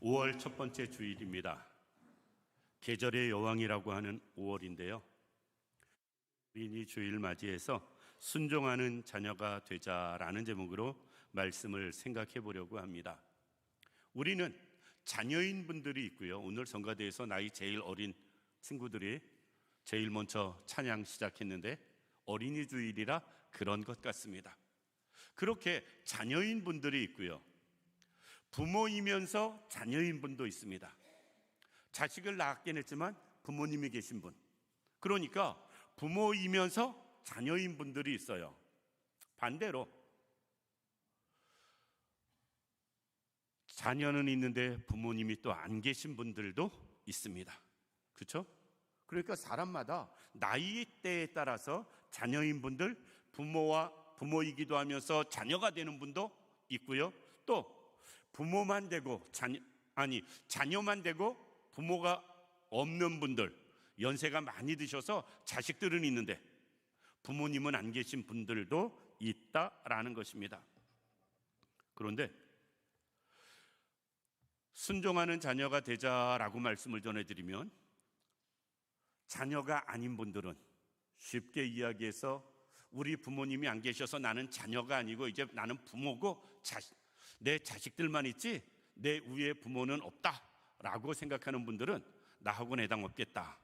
5월 첫 번째 주일입니다. 계절의 여왕이라고 하는 5월인데요. 어린이 주일 맞이해서 순종하는 자녀가 되자라는 제목으로 말씀을 생각해 보려고 합니다. 우리는 자녀인 분들이 있고요. 오늘 성가대에서 나이 제일 어린 친구들이 제일 먼저 찬양 시작했는데 어린이 주일이라 그런 것 같습니다. 그렇게 자녀인 분들이 있고요. 부모이면서 자녀인 분도 있습니다. 자식을 낳았긴 했지만 부모님이 계신 분, 그러니까 부모이면서 자녀인 분들이 있어요. 반대로 자녀는 있는데 부모님이 또 안 계신 분들도 있습니다. 그렇죠? 그러니까 사람마다 나이대에 따라서 자녀인 분들, 부모이기도 하면서 자녀가 되는 분도 있고요. 또 부모만 되고 자녀만 되고 부모가 없는 분들, 연세가 많이 드셔서 자식들은 있는데 부모님은 안 계신 분들도 있다라는 것입니다. 그런데 순종하는 자녀가 되자라고 말씀을 전해드리면 자녀가 아닌 분들은 쉽게 이야기해서 우리 부모님이 안 계셔서 나는 자녀가 아니고 이제 나는 부모고 내 자식들만 있지 내 위에 부모는 없다라고 생각하는 분들은 나하고는 해당 없겠다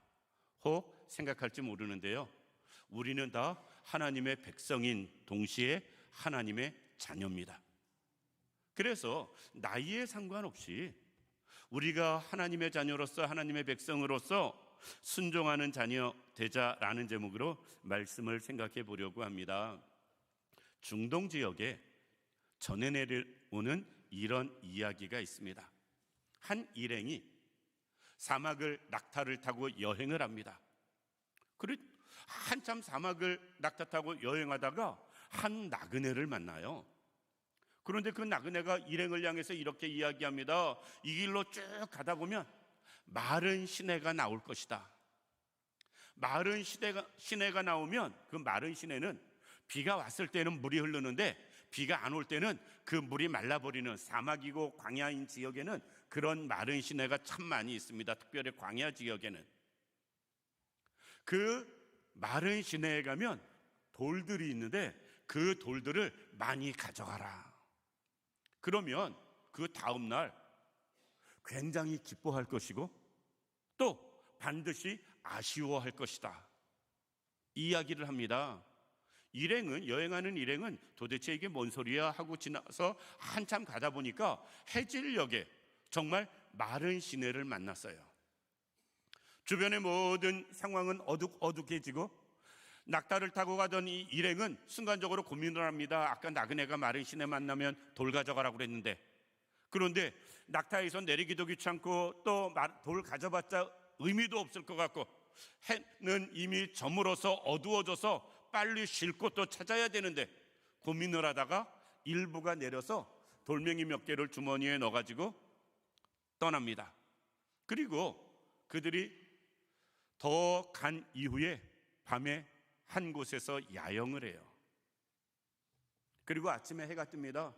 혹 생각할지 모르는데요. 우리는 다 하나님의 백성인 동시에 하나님의 자녀입니다. 그래서 나이에 상관없이 우리가 하나님의 자녀로서 하나님의 백성으로서 순종하는 자녀 되자라는 제목으로 말씀을 생각해 보려고 합니다. 중동 지역에 전해 내려오는 이런 이야기가 있습니다. 한 일행이 사막을 낙타를 타고 여행을 합니다. 한참 사막을 낙타 타고 여행하다가 한 나그네를 만나요. 그런데 그 나그네가 일행을 향해서 이렇게 이야기합니다. 이 길로 쭉 가다 보면 마른 시내가 나올 것이다. 마른 시내가 나오면 그 마른 시내는 비가 왔을 때는 물이 흐르는데 비가 안 올 때는 그 물이 말라버리는 사막이고 광야인 지역에는 그런 마른 시내가 참 많이 있습니다. 특별히 광야 지역에는. 그 마른 시내에 가면 돌들이 있는데 그 돌들을 많이 가져가라. 그러면 그 다음 날 굉장히 기뻐할 것이고 또 반드시 아쉬워할 것이다. 이야기를 합니다. 여행하는 일행은 도대체 이게 뭔 소리야 하고 지나서 한참 가다 보니까 해질녘에 정말 마른 시내를 만났어요. 주변의 모든 상황은 어둑어둑해지고 낙타를 타고 가던 이 일행은 순간적으로 고민을 합니다. 아까 나그네가 마른 시내 만나면 돌 가져가라고 그랬는데, 그런데 낙타에서 내리기도 귀찮고 또 돌 가져봤자 의미도 없을 것 같고 해는 이미 저물어서 어두워져서 빨리 쉴 곳도 찾아야 되는데 고민을 하다가 일부가 내려서 돌멩이 몇 개를 주머니에 넣어가지고 떠납니다. 그리고 그들이 더 간 이후에 밤에 한 곳에서 야영을 해요. 그리고 아침에 해가 뜹니다.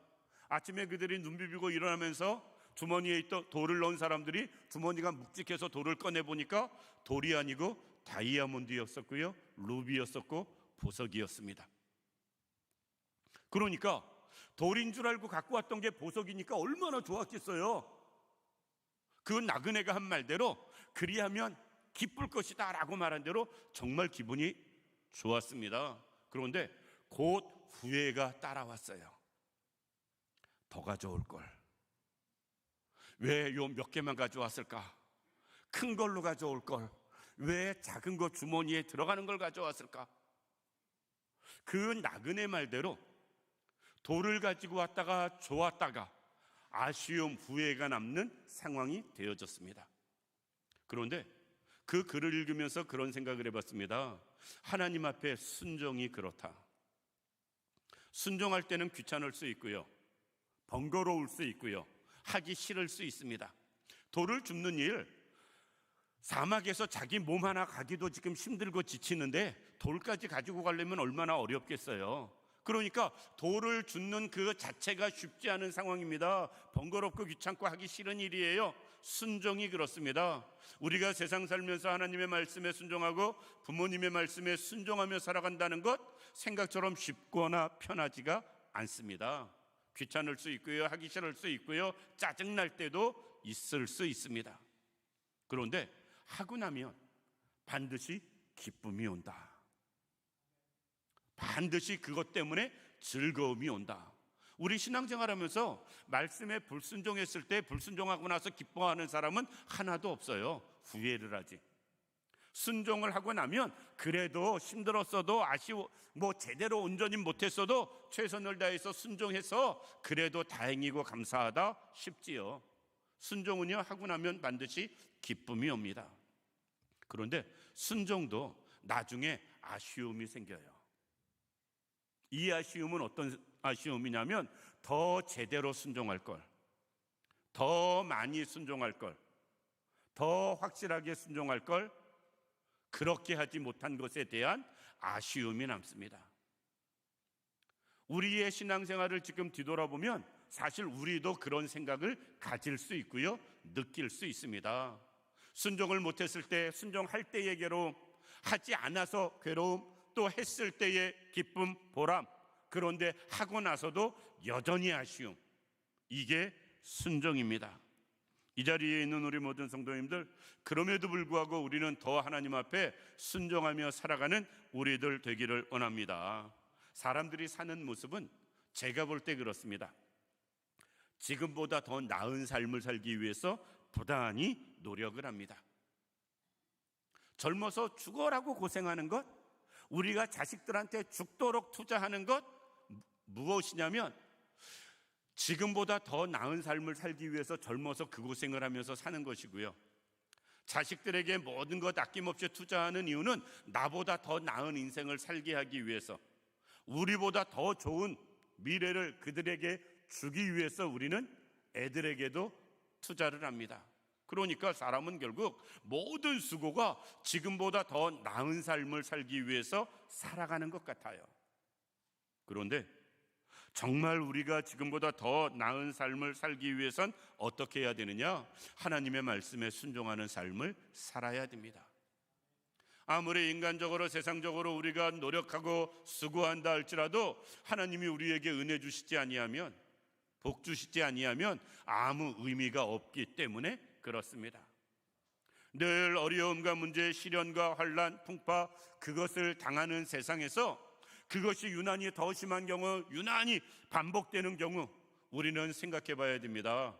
아침에 그들이 눈 비비고 일어나면서 주머니에 있던 돌을 넣은 사람들이 주머니가 묵직해서 돌을 꺼내보니까 돌이 아니고 다이아몬드였었고요, 루비였었고 보석이었습니다. 그러니까 돌인 줄 알고 갖고 왔던 게 보석이니까 얼마나 좋았겠어요. 그 나그네가 한 말대로 그리하면 기쁠 것이다 라고 말한 대로 정말 기분이 좋았습니다. 그런데 곧 후회가 따라왔어요. 더 가져올 걸. 왜 요 몇 개만 가져왔을까? 큰 걸로 가져올 걸. 왜 작은 거 주머니에 들어가는 걸 가져왔을까? 그 나그네 말대로 돌을 가지고 왔다가 좋았다가 아쉬움, 후회가 남는 상황이 되어졌습니다. 그런데 그 글을 읽으면서 그런 생각을 해봤습니다. 하나님 앞에 순종이 그렇다. 순종할 때는 귀찮을 수 있고요, 번거로울 수 있고요, 하기 싫을 수 있습니다. 돌을 줍는 일, 사막에서 자기 몸 하나 가기도 지금 힘들고 지치는데 돌까지 가지고 가려면 얼마나 어렵겠어요. 그러니까 돌을 줍는 그 자체가 쉽지 않은 상황입니다. 번거롭고 귀찮고 하기 싫은 일이에요. 순종이 그렇습니다. 우리가 세상 살면서 하나님의 말씀에 순종하고 부모님의 말씀에 순종하며 살아간다는 것, 생각처럼 쉽거나 편하지가 않습니다. 귀찮을 수 있고요, 하기 싫을 수 있고요, 짜증날 때도 있을 수 있습니다. 그런데 하고 나면 반드시 기쁨이 온다. 반드시 그것 때문에 즐거움이 온다. 우리 신앙생활하면서 말씀에 불순종했을 때, 불순종하고 나서 기뻐하는 사람은 하나도 없어요. 후회를 하지. 순종을 하고 나면 그래도 힘들었어도 제대로 온전히 못했어도 최선을 다해서 순종해서 그래도 다행이고 감사하다 싶지요. 순종은요, 하고 나면 반드시 기쁨이 옵니다. 그런데 순종도 나중에 아쉬움이 생겨요. 이 아쉬움은 어떤 아쉬움이냐면 더 제대로 순종할 걸, 더 많이 순종할 걸, 더 확실하게 순종할 걸, 그렇게 하지 못한 것에 대한 아쉬움이 남습니다. 우리의 신앙생활을 지금 뒤돌아보면 사실 우리도 그런 생각을 가질 수 있고요, 느낄 수 있습니다. 순종을 못했을 때, 순종할 때의 괴로움, 하지 않아서 괴로움, 또 했을 때의 기쁨, 보람, 그런데 하고 나서도 여전히 아쉬움, 이게 순종입니다. 이 자리에 있는 우리 모든 성도님들, 그럼에도 불구하고 우리는 더 하나님 앞에 순종하며 살아가는 우리들 되기를 원합니다. 사람들이 사는 모습은 제가 볼 때 그렇습니다. 지금보다 더 나은 삶을 살기 위해서 부단히 노력을 합니다. 젊어서 죽어라고 고생하는 것, 우리가 자식들한테 죽도록 투자하는 것, 무엇이냐면 지금보다 더 나은 삶을 살기 위해서 젊어서 그 고생을 하면서 사는 것이고요, 자식들에게 모든 것 아낌없이 투자하는 이유는 나보다 더 나은 인생을 살게 하기 위해서, 우리보다 더 좋은 미래를 그들에게 주기 위해서 우리는 애들에게도 투자를 합니다. 그러니까 사람은 결국 모든 수고가 지금보다 더 나은 삶을 살기 위해서 살아가는 것 같아요. 그런데 정말 우리가 지금보다 더 나은 삶을 살기 위해선 어떻게 해야 되느냐? 하나님의 말씀에 순종하는 삶을 살아야 됩니다. 아무리 인간적으로 세상적으로 우리가 노력하고 수고한다 할지라도 하나님이 우리에게 은혜 주시지 아니하면, 복 주시지 아니하면 아무 의미가 없기 때문에 그렇습니다. 늘 어려움과 문제, 시련과 환난, 풍파, 그것을 당하는 세상에서 그것이 유난히 더 심한 경우, 유난히 반복되는 경우 우리는 생각해 봐야 됩니다.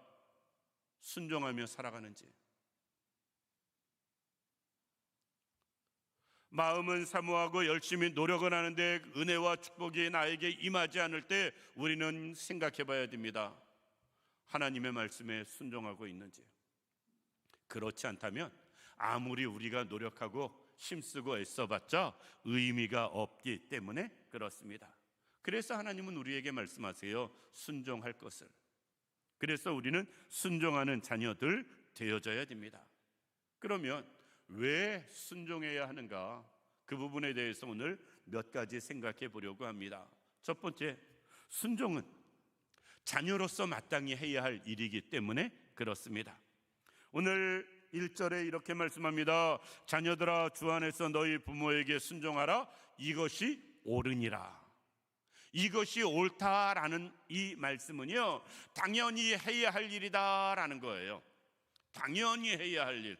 순종하며 살아가는지. 마음은 사모하고 열심히 노력을 하는데 은혜와 축복이 나에게 임하지 않을 때 우리는 생각해 봐야 됩니다. 하나님의 말씀에 순종하고 있는지. 그렇지 않다면 아무리 우리가 노력하고 힘쓰고 애써봤자 의미가 없기 때문에 그렇습니다. 그래서 하나님은 우리에게 말씀하세요. 순종할 것을. 그래서 우리는 순종하는 자녀들 되어져야 됩니다. 그러면 왜 순종해야 하는가? 그 부분에 대해서 오늘 몇 가지 생각해 보려고 합니다. 첫 번째, 순종은 자녀로서 마땅히 해야 할 일이기 때문에 그렇습니다. 오늘 1절에 이렇게 말씀합니다. 자녀들아, 주 안에서 너희 부모에게 순종하라. 이것이 옳으니라. 이것이 옳다라는 이 말씀은요, 당연히 해야 할 일이다라는 거예요. 당연히 해야 할 일.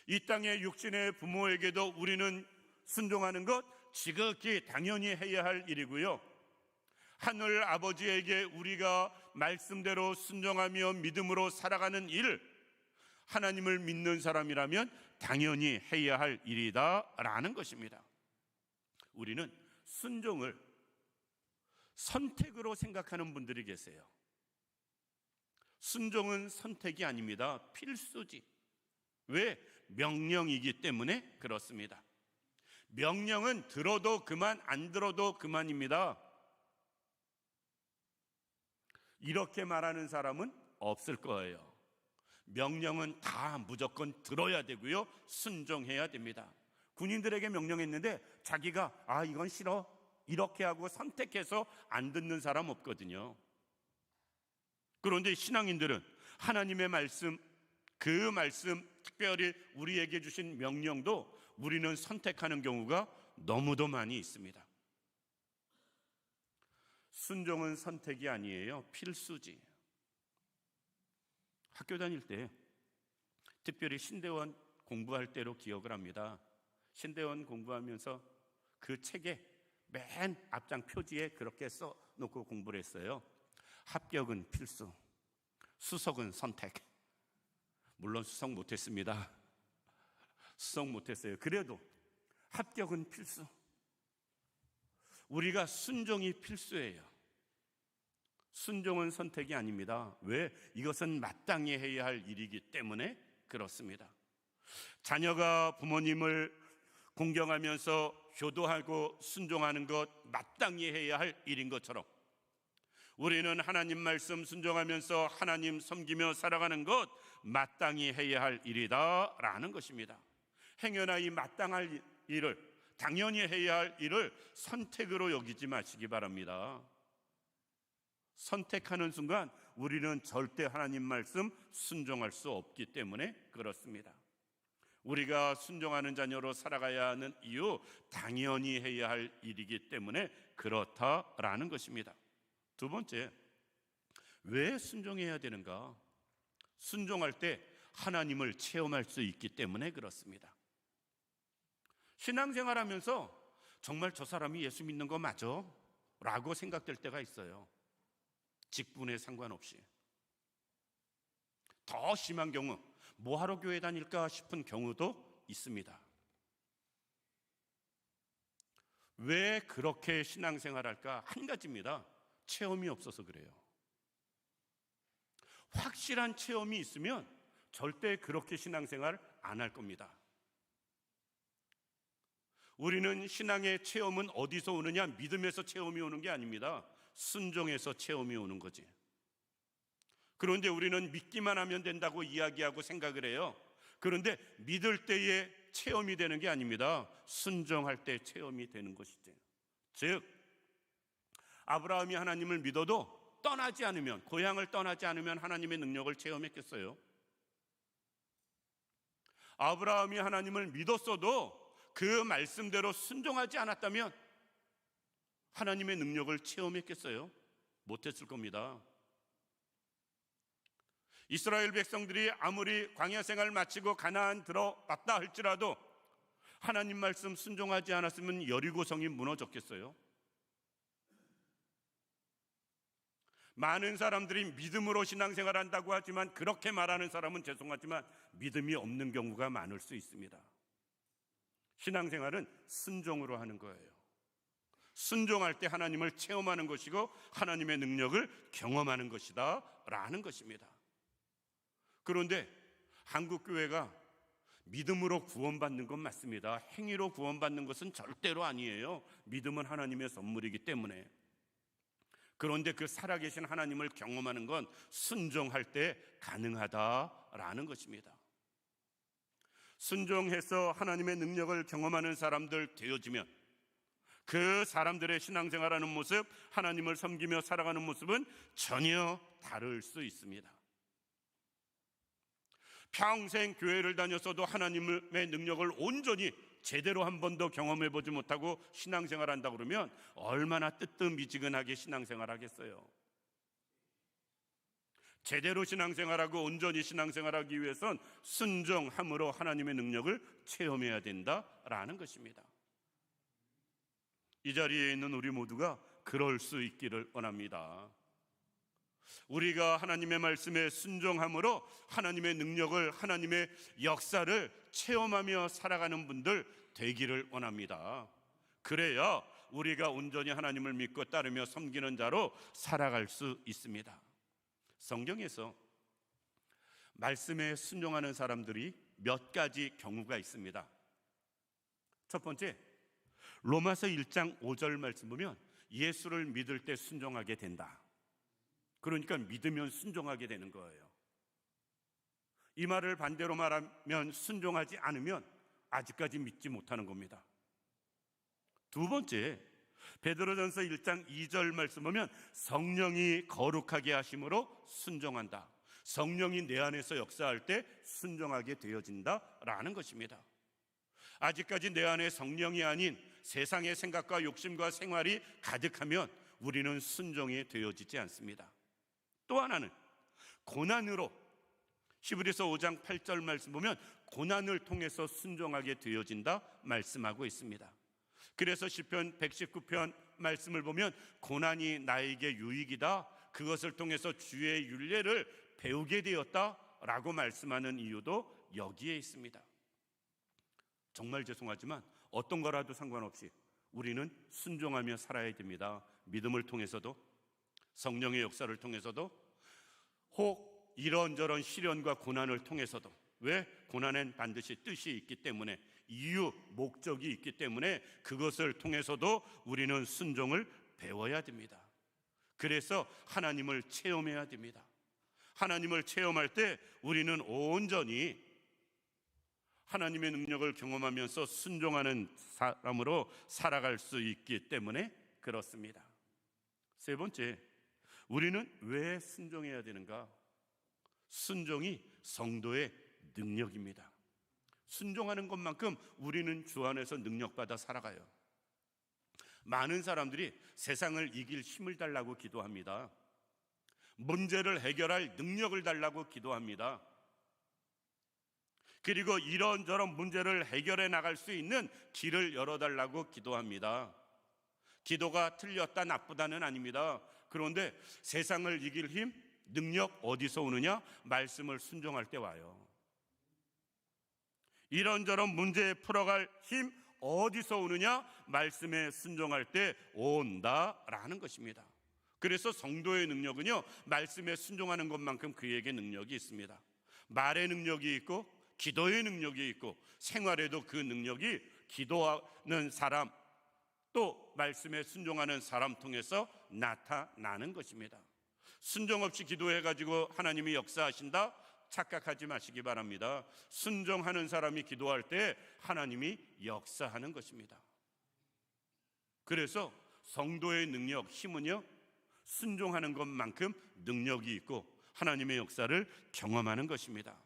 이 땅의 육신의 부모에게도 우리는 순종하는 것 지극히 당연히 해야 할 일이고요, 하늘 아버지에게 우리가 말씀대로 순종하며 믿음으로 살아가는 일, 하나님을 믿는 사람이라면 당연히 해야 할 일이다라는 것입니다. 우리는 순종을 선택으로 생각하는 분들이 계세요. 순종은 선택이 아닙니다. 필수지. 왜? 명령이기 때문에 그렇습니다. 명령은 들어도 그만, 안 들어도 그만입니다. 이렇게 말하는 사람은 없을 거예요. 명령은 다 무조건 들어야 되고요, 순종해야 됩니다. 군인들에게 명령했는데 자기가 이건 싫어, 이렇게 하고 선택해서 안 듣는 사람 없거든요. 그런데 신앙인들은 하나님의 말씀, 그 말씀, 특별히 우리에게 주신 명령도 우리는 선택하는 경우가 너무도 많이 있습니다. 순종은 선택이 아니에요. 필수지. 학교 다닐 때 특별히 신대원 공부할 때로 기억을 합니다. 신대원 공부하면서 그 책에 맨 앞장 표지에 그렇게 써놓고 공부를 했어요. 합격은 필수, 수석은 선택. 물론 수석 못했습니다. 수석 못했어요. 그래도 합격은 필수. 우리가 순종이 필수예요. 순종은 선택이 아닙니다. 왜? 이것은 마땅히 해야 할 일이기 때문에 그렇습니다. 자녀가 부모님을 공경하면서 효도하고 순종하는 것 마땅히 해야 할 일인 것처럼 우리는 하나님 말씀 순종하면서 하나님 섬기며 살아가는 것 마땅히 해야 할 일이다 라는 것입니다. 행여나 이 마땅할 일을, 당연히 해야 할 일을 선택으로 여기지 마시기 바랍니다. 선택하는 순간 우리는 절대 하나님 말씀 순종할 수 없기 때문에 그렇습니다. 우리가 순종하는 자녀로 살아가야 하는 이유, 당연히 해야 할 일이기 때문에 그렇다라는 것입니다. 두 번째, 왜 순종해야 되는가? 순종할 때 하나님을 체험할 수 있기 때문에 그렇습니다. 신앙생활하면서 정말 저 사람이 예수 믿는 거 맞아? 라고 생각될 때가 있어요. 직분에 상관없이. 더 심한 경우, 뭐하러 교회 다닐까 싶은 경우도 있습니다. 왜 그렇게 신앙생활할까? 한 가지입니다. 체험이 없어서 그래요. 확실한 체험이 있으면 절대 그렇게 신앙생활 안 할 겁니다. 우리는 신앙의 체험은 어디서 오느냐? 믿음에서 체험이 오는 게 아닙니다. 순종에서 체험이 오는 거지. 그런데 우리는 믿기만 하면 된다고 이야기하고 생각을 해요. 그런데 믿을 때에 체험이 되는 게 아닙니다. 순종할 때 체험이 되는 것이지. 즉 아브라함이 하나님을 믿어도 떠나지 않으면, 고향을 떠나지 않으면 하나님의 능력을 체험했겠어요? 아브라함이 하나님을 믿었어도 그 말씀대로 순종하지 않았다면 하나님의 능력을 체험했겠어요? 못했을 겁니다. 이스라엘 백성들이 아무리 광야 생활 마치고 가나안 들어왔다 할지라도 하나님 말씀 순종하지 않았으면 여리고성이 무너졌겠어요? 많은 사람들이 믿음으로 신앙생활 한다고 하지만 그렇게 말하는 사람은 죄송하지만 믿음이 없는 경우가 많을 수 있습니다. 신앙생활은 순종으로 하는 거예요. 순종할 때 하나님을 체험하는 것이고 하나님의 능력을 경험하는 것이다 라는 것입니다. 그런데 한국교회가 믿음으로 구원받는 건 맞습니다. 행위로 구원받는 것은 절대로 아니에요. 믿음은 하나님의 선물이기 때문에. 그런데 그 살아계신 하나님을 경험하는 건 순종할 때 가능하다라는 것입니다. 순종해서 하나님의 능력을 경험하는 사람들 되어지면 그 사람들의 신앙생활하는 모습, 하나님을 섬기며 살아가는 모습은 전혀 다를 수 있습니다. 평생 교회를 다녔어도 하나님의 능력을 온전히 제대로 한 번도 경험해보지 못하고 신앙생활한다고 그러면 얼마나 뜨뜻미지근하게 신앙생활하겠어요. 제대로 신앙생활하고 온전히 신앙생활하기 위해선 순종함으로 하나님의 능력을 체험해야 된다라는 것입니다. 이 자리에 있는 우리 모두가 그럴 수 있기를 원합니다. 우리가 하나님의 말씀에 순종함으로 하나님의 능력을, 하나님의 역사를 체험하며 살아가는 분들 되기를 원합니다. 그래야 우리가 온전히 하나님을 믿고 따르며 섬기는 자로 살아갈 수 있습니다. 성경에서 말씀에 순종하는 사람들이 몇 가지 경우가 있습니다. 첫 번째, 로마서 1장 5절 말씀 보면 예수를 믿을 때 순종하게 된다. 그러니까 믿으면 순종하게 되는 거예요. 이 말을 반대로 말하면 순종하지 않으면 아직까지 믿지 못하는 겁니다. 두 번째, 베드로전서 1장 2절 말씀 보면 성령이 거룩하게 하심으로 순종한다. 성령이 내 안에서 역사할 때 순종하게 되어진다라는 것입니다. 아직까지 내 안에 성령이 아닌 세상의 생각과 욕심과 생활이 가득하면 우리는 순종이 되어지지 않습니다. 또 하나는 고난으로, 히브리서 5장 8절 말씀 보면 고난을 통해서 순종하게 되어진다 말씀하고 있습니다. 그래서 시편 119편 말씀을 보면 고난이 나에게 유익이다, 그것을 통해서 주의 율례를 배우게 되었다라고 말씀하는 이유도 여기에 있습니다. 정말 죄송하지만 어떤 거라도 상관없이 우리는 순종하며 살아야 됩니다. 믿음을 통해서도, 성령의 역사를 통해서도, 혹 이런저런 시련과 고난을 통해서도. 왜? 고난엔 반드시 뜻이 있기 때문에, 이유, 목적이 있기 때문에 그것을 통해서도 우리는 순종을 배워야 됩니다. 그래서 하나님을 체험해야 됩니다. 하나님을 체험할 때 우리는 온전히 하나님의 능력을 경험하면서 순종하는 사람으로 살아갈 수 있기 때문에 그렇습니다. 세 번째, 우리는 왜 순종해야 되는가? 순종이 성도의 능력입니다. 순종하는 것만큼 우리는 주 안에서 능력받아 살아가요. 많은 사람들이 세상을 이길 힘을 달라고 기도합니다. 문제를 해결할 능력을 달라고 기도합니다. 그리고 이런저런 문제를 해결해 나갈 수 있는 길을 열어달라고 기도합니다. 기도가 틀렸다 나쁘다는 아닙니다. 그런데 세상을 이길 힘, 능력 어디서 오느냐? 말씀을 순종할 때 와요. 이런저런 문제 풀어갈 힘 어디서 오느냐? 말씀에 순종할 때 온다라는 것입니다. 그래서 성도의 능력은요, 말씀에 순종하는 것만큼 그에게 능력이 있습니다. 말의 능력이 있고 기도의 능력이 있고, 생활에도 그 능력이 기도하는 사람, 또 말씀에 순종하는 사람 통해서 나타나는 것입니다. 순종 없이 기도해가지고 하나님이 역사하신다? 착각하지 마시기 바랍니다. 순종하는 사람이 기도할 때 하나님이 역사하는 것입니다. 그래서 성도의 능력, 힘은요, 순종하는 것만큼 능력이 있고 하나님의 역사를 경험하는 것입니다.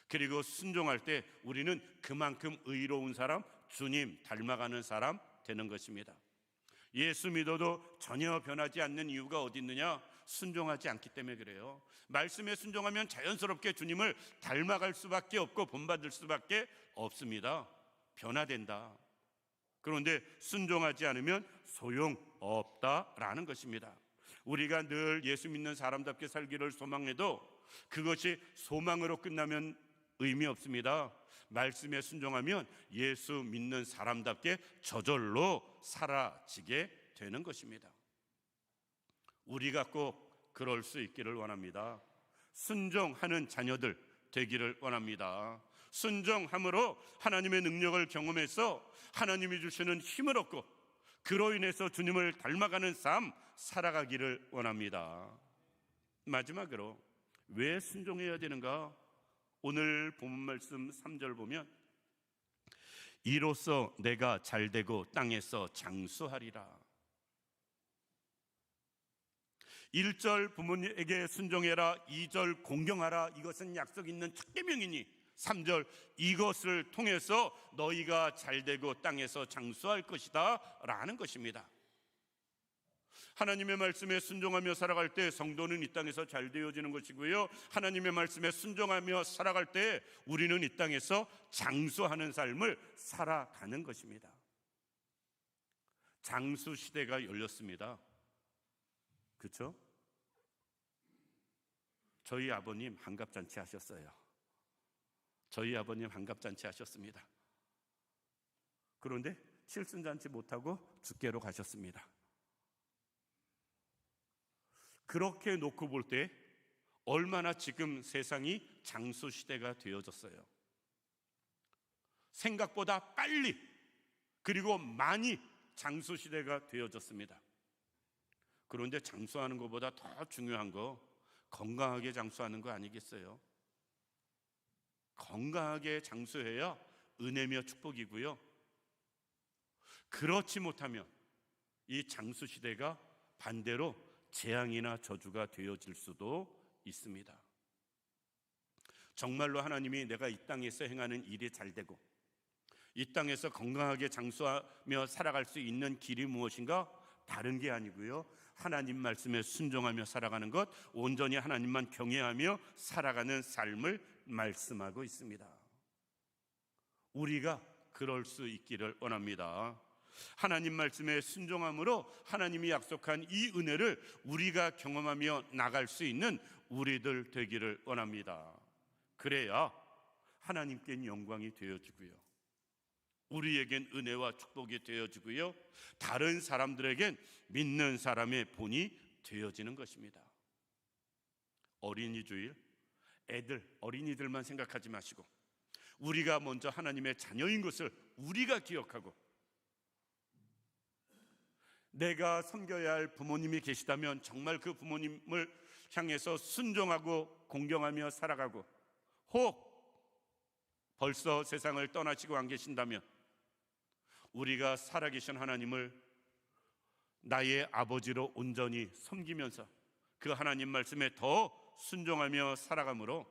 그리고 순종할 때 우리는 그만큼 의로운 사람, 주님 닮아가는 사람 되는 것입니다. 예수 믿어도 전혀 변하지 않는 이유가 어디 있느냐? 순종하지 않기 때문에 그래요. 말씀에 순종하면 자연스럽게 주님을 닮아갈 수밖에 없고 본받을 수밖에 없습니다. 변화된다. 그런데 순종하지 않으면 소용없다라는 것입니다. 우리가 늘 예수 믿는 사람답게 살기를 소망해도 그것이 소망으로 끝나면 의미 없습니다. 말씀에 순종하면 예수 믿는 사람답게 저절로 사라지게 되는 것입니다. 우리가 꼭 그럴 수 있기를 원합니다. 순종하는 자녀들 되기를 원합니다. 순종함으로 하나님의 능력을 경험해서 하나님이 주시는 힘을 얻고 그로 인해서 주님을 닮아가는 삶 살아가기를 원합니다. 마지막으로 왜 순종해야 되는가? 오늘 본문 말씀 3절 보면 이로써 내가 잘되고 땅에서 장수하리라. 1절 부모님에게 순종해라, 2절 공경하라, 이것은 약속 있는 첫계명이니 3절 이것을 통해서 너희가 잘되고 땅에서 장수할 것이다 라는 것입니다. 하나님의 말씀에 순종하며 살아갈 때 성도는 이 땅에서 잘 되어지는 것이고요, 하나님의 말씀에 순종하며 살아갈 때 우리는 이 땅에서 장수하는 삶을 살아가는 것입니다. 장수 시대가 열렸습니다. 그렇죠? 저희 아버님 환갑잔치 하셨어요. 저희 아버님 환갑잔치 하셨습니다. 그런데 칠순잔치 못하고 죽게로 가셨습니다. 그렇게 놓고 볼 때 얼마나 지금 세상이 장수 시대가 되어졌어요. 생각보다 빨리 그리고 많이 장수 시대가 되어졌습니다. 그런데 장수하는 것보다 더 중요한 거 건강하게 장수하는 거 아니겠어요? 건강하게 장수해야 은혜며 축복이고요, 그렇지 못하면 이 장수 시대가 반대로 재앙이나 저주가 되어질 수도 있습니다. 정말로 하나님이 내가 이 땅에서 행하는 일이 잘 되고 이 땅에서 건강하게 장수하며 살아갈 수 있는 길이 무엇인가? 다른 게 아니고요, 하나님 말씀에 순종하며 살아가는 것, 온전히 하나님만 경외하며 살아가는 삶을 말씀하고 있습니다. 우리가 그럴 수 있기를 원합니다. 하나님 말씀에 순종함으로 하나님이 약속한 이 은혜를 우리가 경험하며 나갈 수 있는 우리들 되기를 원합니다. 그래야 하나님께는 영광이 되어지고요, 우리에겐 은혜와 축복이 되어지고요, 다른 사람들에겐 믿는 사람의 본이 되어지는 것입니다. 어린이 주일, 어린이들만 생각하지 마시고 우리가 먼저 하나님의 자녀인 것을 우리가 기억하고, 내가 섬겨야 할 부모님이 계시다면 정말 그 부모님을 향해서 순종하고 공경하며 살아가고, 혹 벌써 세상을 떠나시고 안 계신다면 우리가 살아계신 하나님을 나의 아버지로 온전히 섬기면서 그 하나님 말씀에 더 순종하며 살아감으로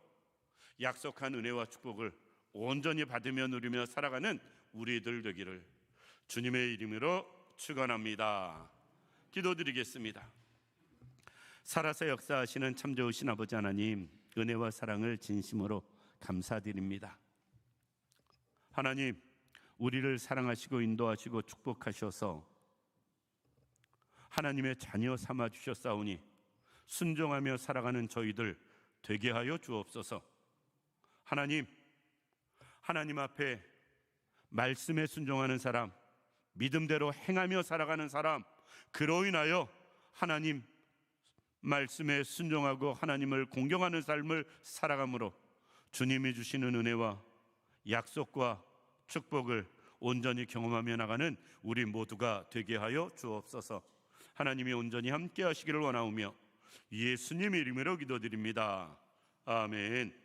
약속한 은혜와 축복을 온전히 받으며 누리며 살아가는 우리들 되기를 주님의 이름으로 축원합니다. 기도드리겠습니다. 살아서 역사하시는 참 좋으신 아버지 하나님, 은혜와 사랑을 진심으로 감사드립니다. 하나님, 우리를 사랑하시고 인도하시고 축복하셔서 하나님의 자녀 삼아 주셨사오니 순종하며 살아가는 저희들 되게 하여 주옵소서. 하나님 앞에 말씀에 순종하는 사람, 믿음대로 행하며 살아가는 사람, 그로 인하여 하나님 말씀에 순종하고 하나님을 공경하는 삶을 살아감으로 주님이 주시는 은혜와 약속과 축복을 온전히 경험하며 나가는 우리 모두가 되게 하여 주옵소서. 하나님이 온전히 함께 하시기를 원하오며 예수님의 이름으로 기도드립니다. 아멘.